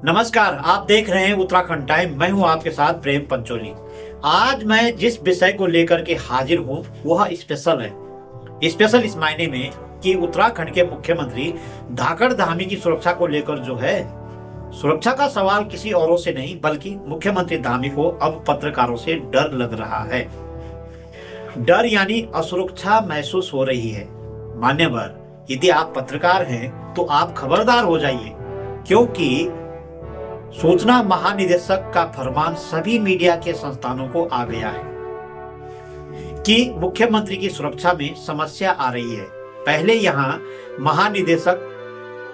नमस्कार, आप देख रहे हैं उत्तराखंड टाइम। मैं हूं आपके साथ प्रेम पंचोली। आज मैं जिस विषय को लेकर के हाजिर हूं वह स्पेशल है। स्पेशल इस मायने में कि उत्तराखंड के मुख्यमंत्री धाकड़ धामी की सुरक्षा को लेकर जो है, सुरक्षा का सवाल किसी औरों से नहीं बल्कि मुख्यमंत्री धामी को अब पत्रकारों से डर लग रहा है। डर यानी असुरक्षा महसूस हो रही है। मान्यवर, यदि आप पत्रकार हैं तो आप खबरदार हो जाइए, क्योंकि सूचना महानिदेशक का फरमान सभी मीडिया के संस्थानों को आ गया है कि मुख्यमंत्री की सुरक्षा में समस्या आ रही है। पहले यहां महानिदेशक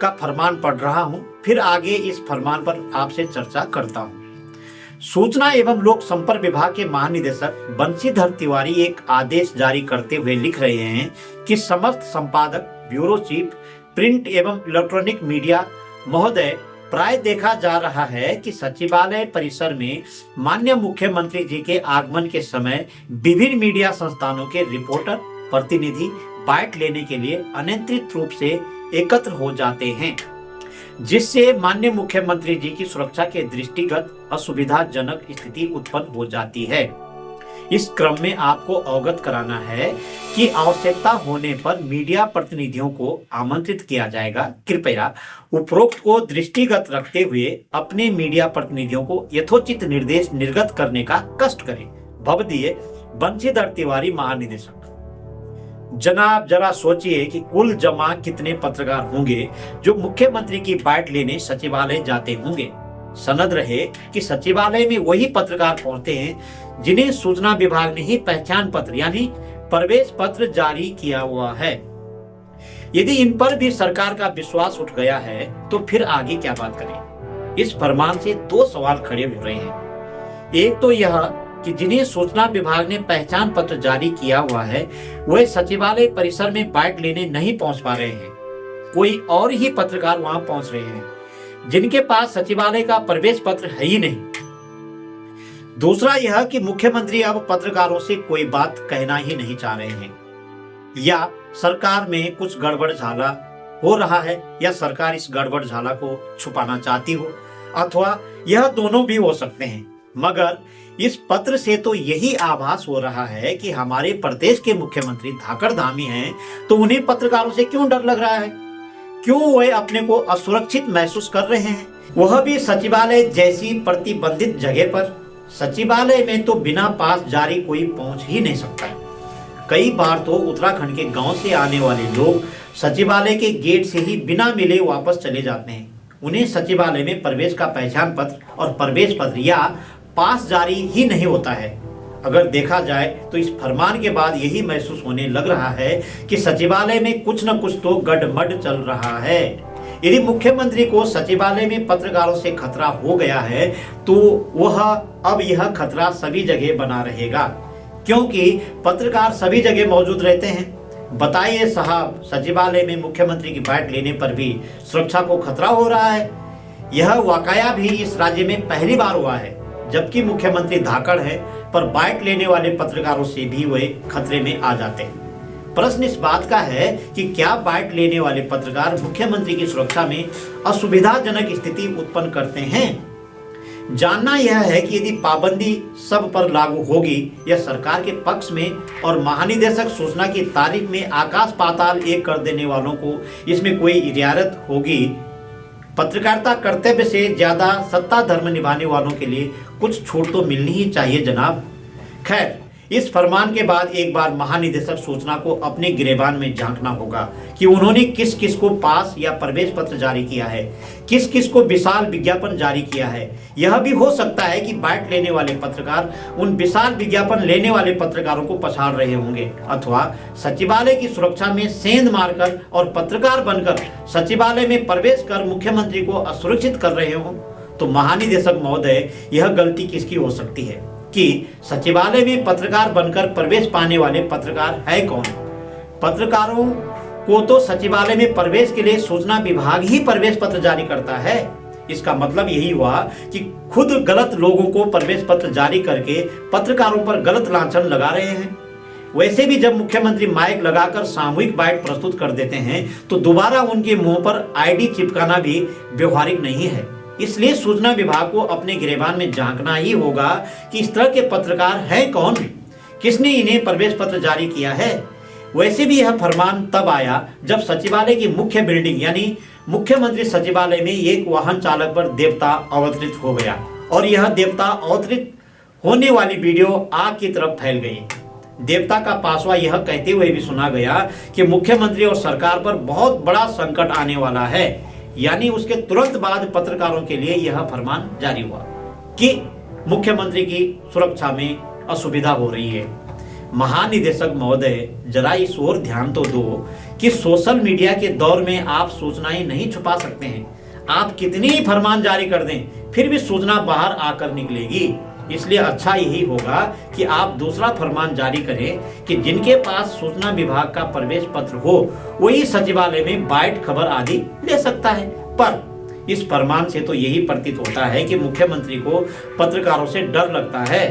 का फरमान पढ़ रहा हूं, फिर आगे इस फरमान पर आपसे चर्चा करता हूं। सूचना एवं लोक संपर्क विभाग के महानिदेशक बंशीधर तिवारी एक आदेश जारी करते हुए लिख रहे हैं कि समस्त संपादक, ब्यूरो चीफ, प्रिंट एवं इलेक्ट्रॉनिक मीडिया महोदय, प्राय देखा जा रहा है कि सचिवालय परिसर में माननीय मुख्यमंत्री जी के आगमन के समय विभिन्न मीडिया संस्थानों के रिपोर्टर, प्रतिनिधि बाइट लेने के लिए अनियंत्रित रूप से एकत्र हो जाते हैं, जिससे माननीय मुख्यमंत्री जी की सुरक्षा के दृष्टिगत असुविधाजनक स्थिति उत्पन्न हो जाती है। इस क्रम में आपको अवगत कराना है कि आवश्यकता होने पर मीडिया प्रतिनिधियों को आमंत्रित किया जाएगा। कृपया उपरोक्त को दृष्टिगत रखते हुए अपने मीडिया प्रतिनिधियों को यथोचित निर्देश निर्गत करने का कष्ट करें। भवदीय बंशीधर तिवारी, महानिदेशक। जनाब, जरा सोचिए कि कुल जमा कितने पत्रकार होंगे जो मुख्यमंत्री की बाइट लेने सचिवालय जाते होंगे। सनद रहे कि सचिवालय में वही पत्रकार पहुंचते हैं जिन्हें सूचना विभाग ने ही पहचान पत्र यानी प्रवेश पत्र जारी किया हुआ है। यदि इन पर भी सरकार का विश्वास उठ गया है तो फिर आगे क्या बात करें। इस फरमान से दो सवाल खड़े हो रहे हैं। एक तो यह कि जिन्हें सूचना विभाग ने पहचान पत्र जारी किया हुआ है वह सचिवालय परिसर में बाइट लेने नहीं पहुंच पा रहे हैं, कोई और ही पत्रकार वहां पहुंच रहे हैं जिनके पास सचिवालय का प्रवेश पत्र है ही नहीं। दूसरा यह कि मुख्यमंत्री अब पत्रकारों से कोई बात कहना ही नहीं चाह रहे हैं, या सरकार में कुछ गड़बड़ झाला हो रहा है, या सरकार इस गड़बड़ झाला को छुपाना चाहती हो, अथवा यह दोनों भी हो सकते हैं। मगर इस पत्र से तो यही आभास हो रहा है कि हमारे प्रदेश के मुख्यमंत्री धाकड़ धामी हैं, तो उन्हें पत्रकारों से क्यों डर लग रहा है, क्यों वे अपने को असुरक्षित महसूस कर रहे हैं, वह भी सचिवालय जैसी प्रतिबंधित जगह पर। सचिवालय में तो बिना पास जारी कोई पहुंच ही नहीं सकता। कई बार तो उत्तराखंड के गांव से आने वाले लोग सचिवालय के गेट से ही बिना मिले वापस चले जाते हैं। उन्हें सचिवालय में प्रवेश का पहचान पत्र और प्रवेश पत्र या पास जारी ही नहीं होता है। अगर देखा जाए तो इस फरमान के बाद यही महसूस होने लग रहा है कि सचिवालय में कुछ न कुछ तो गड़बड़ चल रहा है। यदि मुख्यमंत्री को सचिवालय में पत्रकारों से खतरा हो गया है तो वह अब यह खतरा सभी जगह बना रहेगा, क्योंकि पत्रकार सभी जगह मौजूद रहते हैं। बताइए साहब, सचिवालय में मुख्यमंत्री की बाइट लेने पर भी सुरक्षा को खतरा हो रहा है। यह वाकया भी इस राज्य में पहली बार हुआ है, जबकि मुख्यमंत्री धाकड़ है पर बाइट लेने वाले पत्रकारों से भी वे खतरे में आ जाते हैं। प्रश्न इस बात का है कि क्या बाइट लेने वाले पत्रकार मुख्यमंत्री की सुरक्षा में असुविधाजनक स्थिति उत्पन्न करते हैं। जानना यह है कि यदि पाबंदी सब पर लागू होगी या सरकार के पक्ष में और महानिदेशक सूचना की तारीख में आकाश पाताल एक कर देने वालों को इसमें कोई रियायत होगी। पत्रकारिता कर्तव्य से ज्यादा सत्ता धर्म निभाने वालों के लिए कुछ छूट तो मिलनी ही चाहिए जनाब। खैर, इस फरमान के बाद एक बार महानिदेशक सूचना को अपने गिरेबान में झांकना होगा कि उन्होंने किस किस को पास या प्रवेश पत्र जारी किया है, किस किस को विशाल विज्ञापन जारी किया है। यह भी हो सकता है कि बाइट लेने वाले पत्रकार उन विशाल विज्ञापन लेने वाले पत्रकारों को पछाड़ रहे होंगे, अथवा सचिवालय की सुरक्षा में सेंध मारकर और पत्रकार बनकर सचिवालय में प्रवेश कर मुख्यमंत्री को असुरक्षित कर रहे हों। तो महानिदेशक महोदय, यह गलती किसकी हो सकती है कि सचिवालय में पत्रकार बनकर प्रवेश पाने वाले पत्रकार है कौन। पत्रकारों को तो सचिवालय में प्रवेश के लिए सूचना विभाग ही प्रवेश पत्र जारी करता है। इसका मतलब यही हुआ कि खुद गलत लोगों को प्रवेश पत्र जारी करके पत्रकारों पर गलत लांछन लगा रहे हैं। वैसे भी जब मुख्यमंत्री माइक लगाकर सामूहिक बाइट प्रस्तुत कर देते हैं तो दोबारा उनके मुंह पर आईडी चिपकाना भी व्यवहारिक नहीं है। इसलिए सूचना विभाग को अपने गिरेबान में झांकना ही होगा कि इस तरह के पत्रकार हैं कौन, किसने इन्हें प्रवेश पत्र जारी किया है। वैसे भी यह फरमान तब आया जब सचिवालय की मुख्य बिल्डिंग यानी मुख्यमंत्री सचिवालय में एक वाहन चालक पर देवता अवतरित हो गया और यह देवता अवतरित होने वाली वीडियो आग की तरफ फैल गई। देवता का पासवा यह कहते हुए भी सुना गया कि मुख्यमंत्री और सरकार पर बहुत बड़ा संकट आने वाला है। यानी उसके तुरंत बाद पत्रकारों के लिए यह फरमान जारी हुआ कि मुख्यमंत्री की सुरक्षा में असुविधा हो रही है। महानिदेशक महोदय, जरा इस ओर ध्यान तो दो कि सोशल मीडिया के दौर में आप सूचनाएं नहीं छुपा सकते हैं। आप कितनी ही फरमान जारी कर दें फिर भी सूचना बाहर आकर निकलेगी। इसलिए अच्छा यही होगा कि आप दूसरा फरमान जारी करें कि जिनके पास सूचना विभाग का प्रवेश पत्र हो वही सचिवालय में बाइट खबर आदि ले सकता है। पर इस फरमान से तो यही प्रतीत होता है कि मुख्यमंत्री को पत्रकारों से डर लगता है।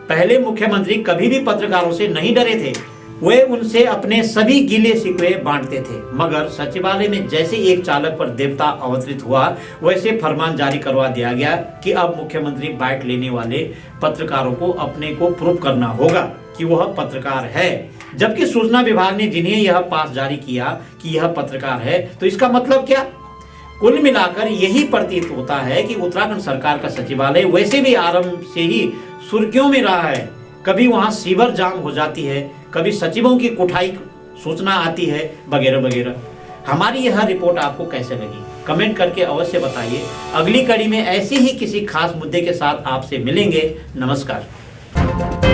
पहले मुख्यमंत्री कभी भी पत्रकारों से नहीं डरे थे, वे उनसे अपने सभी गिले शिकवे बांटते थे। मगर सचिवालय में जैसे एक चालक पर देवता अवतरित हुआ वैसे फरमान जारी करवा दिया गया कि अब मुख्यमंत्री बाइट लेने वाले पत्रकारों को अपने को प्रूव करना होगा कि वह पत्रकार है। जबकि सूचना विभाग ने जिन्हें यह पास जारी किया कि यह पत्रकार है, तो इसका मतलब क्या? कुल मिलाकर यही प्रतीत होता है कि उत्तराखंड सरकार का सचिवालय वैसे भी आरंभ से ही सुर्खियों में रहा है। कभी वहां सीवर जाम हो जाती है, कभी सचिवों की कुठाई सूचना आती है, वगैरह वगैरह। हमारी यह रिपोर्ट आपको कैसे लगी कमेंट करके अवश्य बताइए। अगली कड़ी में ऐसे ही किसी खास मुद्दे के साथ आपसे मिलेंगे। नमस्कार।